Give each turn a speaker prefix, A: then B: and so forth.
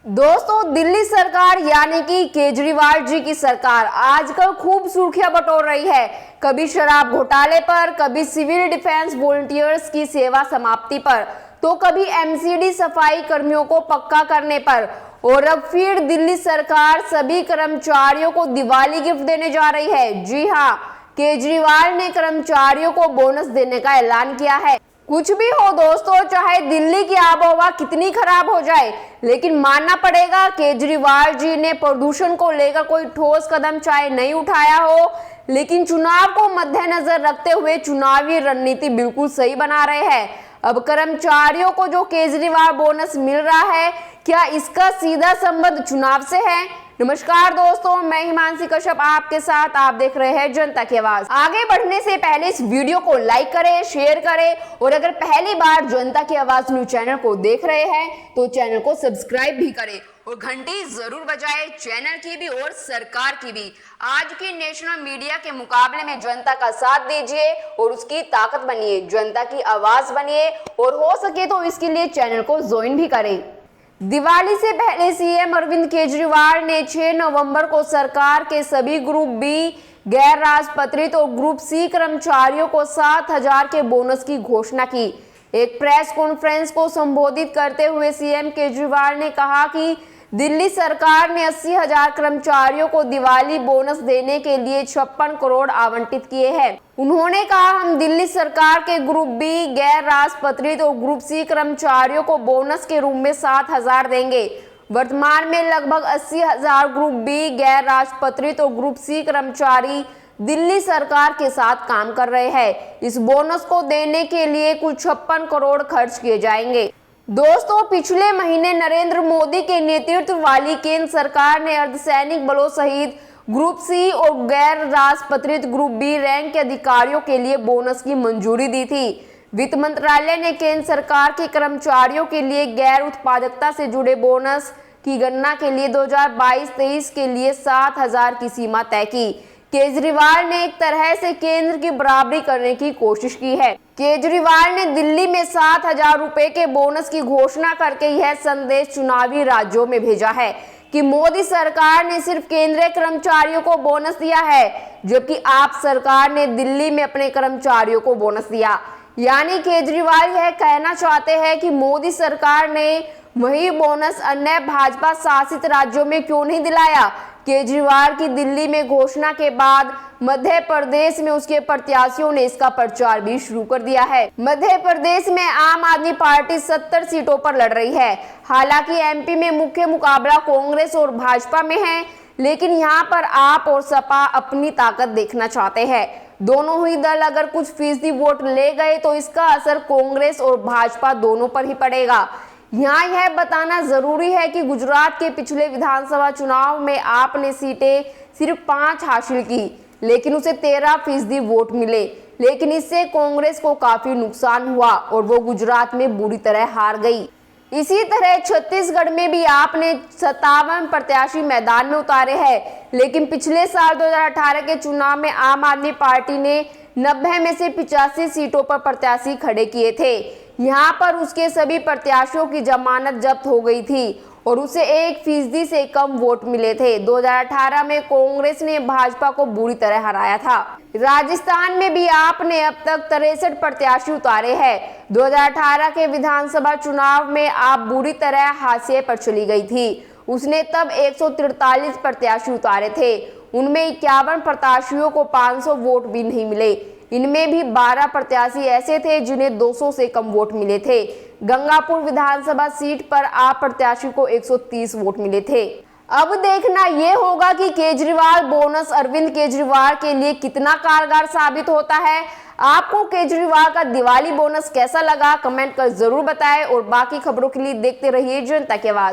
A: दोस्तों, दिल्ली सरकार यानी कि केजरीवाल जी की सरकार आजकल खूब सुर्खियां बटोर रही है। कभी शराब घोटाले पर, कभी सिविल डिफेंस वॉलंटियर्स की सेवा समाप्ति पर, तो कभी एमसीडी सफाई कर्मियों को पक्का करने पर, और अब फिर दिल्ली सरकार सभी कर्मचारियों को दिवाली गिफ्ट देने जा रही है। जी हाँ, केजरीवाल ने कर्मचारियों को बोनस देने का ऐलान किया है। कुछ भी हो दोस्तों, चाहे दिल्ली की आबोहवा कितनी खराब हो जाए, लेकिन मानना पड़ेगा केजरीवाल जी ने प्रदूषण को लेकर कोई ठोस कदम चाहे नहीं उठाया हो, लेकिन चुनाव को मद्देनजर रखते हुए चुनावी रणनीति बिल्कुल सही बना रहे हैं। अब कर्मचारियों को जो केजरीवाल बोनस मिल रहा है, क्या इसका सीधा संबंध चुनाव से है? नमस्कार दोस्तों, मैं हिमांशी कश्यप आपके साथ। आप देख रहे हैं जनता की आवाज। आगे बढ़ने से पहले इस वीडियो को लाइक करें, शेयर करें, और अगर पहली बार जनता की आवाज न्यूज चैनल को देख रहे हैं तो चैनल को सब्सक्राइब भी करें और घंटी जरूर बजाएं, चैनल की भी और सरकार की भी। आज की नेशनल मीडिया के मुकाबले में जनता का साथ दीजिए और उसकी ताकत बनिए, जनता की आवाज बनिए, और हो सके तो इसके लिए चैनल को ज्वाइन भी करें। दिवाली से पहले सीएम अरविंद केजरीवाल ने 6 नवंबर को सरकार के सभी ग्रुप बी, गैर राजपत्रित और ग्रुप सी कर्मचारियों को 7,000 के बोनस की घोषणा की। एक प्रेस कॉन्फ्रेंस को संबोधित करते हुए सीएम केजरीवाल ने कहा कि दिल्ली सरकार ने 80,000 कर्मचारियों को दिवाली बोनस देने के लिए 56 करोड़ आवंटित किए हैं। उन्होंने कहा, हम दिल्ली सरकार के ग्रुप बी, गैर राजपत्रित और ग्रुप सी कर्मचारियों को बोनस के रूप में 7,000 देंगे। वर्तमान में लगभग 80,000 ग्रुप बी, गैर राजपत्रित और ग्रुप सी कर्मचारी दिल्ली सरकार के साथ काम कर रहे हैं। इस बोनस को देने के लिए कुल 56 करोड़ खर्च किए जाएंगे। दोस्तों, पिछले महीने नरेंद्र मोदी के नेतृत्व वाली केंद्र सरकार ने अर्धसैनिक बलों सहित ग्रुप सी और गैर राजपत्रित ग्रुप बी रैंक के अधिकारियों के लिए बोनस की मंजूरी दी थी। वित्त मंत्रालय ने केंद्र सरकार के कर्मचारियों के लिए गैर उत्पादकता से जुड़े बोनस की गणना के लिए 2022-23 के लिए 7,000 की सीमा तय की। केजरीवाल ने एक तरह से केंद्र की बराबरी करने की कोशिश की है। केजरीवाल ने दिल्ली में 7,000 रुपए के बोनस की घोषणा करके यह संदेश चुनावी राज्यों में भेजा है कि मोदी सरकार ने सिर्फ केंद्रीय कर्मचारियों को बोनस दिया है, जबकि आप सरकार ने दिल्ली में अपने कर्मचारियों को बोनस दिया। यानी केजरीवाल यह कहना चाहते हैं कि मोदी सरकार ने वही बोनस अन्य भाजपा शासित राज्यों में क्यों नहीं दिलाया। केजरीवाल की दिल्ली में घोषणा के बाद मध्य प्रदेश में उसके प्रत्याशियों ने इसका प्रचार भी शुरू कर दिया है। मध्य प्रदेश में आम आदमी पार्टी 70 सीटों पर लड़ रही है। हालांकि एमपी में मुख्य मुकाबला कांग्रेस और भाजपा में है, लेकिन यहाँ पर आप और सपा अपनी ताकत देखना चाहते हैं। दोनों ही दल अगर कुछ फीसदी वोट ले गए तो इसका असर कांग्रेस और भाजपा दोनों पर ही पड़ेगा। यहाँ यह बताना जरूरी है कि गुजरात के पिछले विधानसभा चुनाव में आपने सीटें सिर्फ 5 हासिल की, लेकिन उसे 13% वोट मिले, लेकिन इससे कांग्रेस को काफी नुकसान हुआ और वो गुजरात में बुरी तरह हार गई। इसी तरह छत्तीसगढ़ में भी आपने 57 प्रत्याशी मैदान में उतारे हैं, लेकिन पिछले साल 2018 के चुनाव में आम आदमी पार्टी ने 90 में से 85 सीटों पर प्रत्याशी खड़े किए थे। यहाँ पर उसके सभी प्रत्याशियों की जमानत जब्त हो गई थी और उसे 1% से कम वोट मिले थे। 2018 में कांग्रेस ने भाजपा को बुरी तरह हराया था। राजस्थान में भी आपने अब तक 63 प्रत्याशी उतारे हैं। 2018 के विधानसभा चुनाव में आप बुरी तरह हाशिए पर चली गई थी। उसने तब 143 प्रत्याशी उतारे थे। उनमें 51 प्रत्याशियों को 500 वोट भी नहीं मिले। इनमें भी 12 प्रत्याशी ऐसे थे जिन्हें 200 से कम वोट मिले थे। गंगापुर विधानसभा सीट पर आप प्रत्याशी को 130 वोट मिले थे। अब देखना यह होगा कि केजरीवाल बोनस अरविंद केजरीवाल के लिए कितना कारगर साबित होता है। आपको केजरीवाल का दिवाली बोनस कैसा लगा, कमेंट कर जरूर बताएं, और बाकी खबरों के लिए देखते रहिए जनता की आवाज।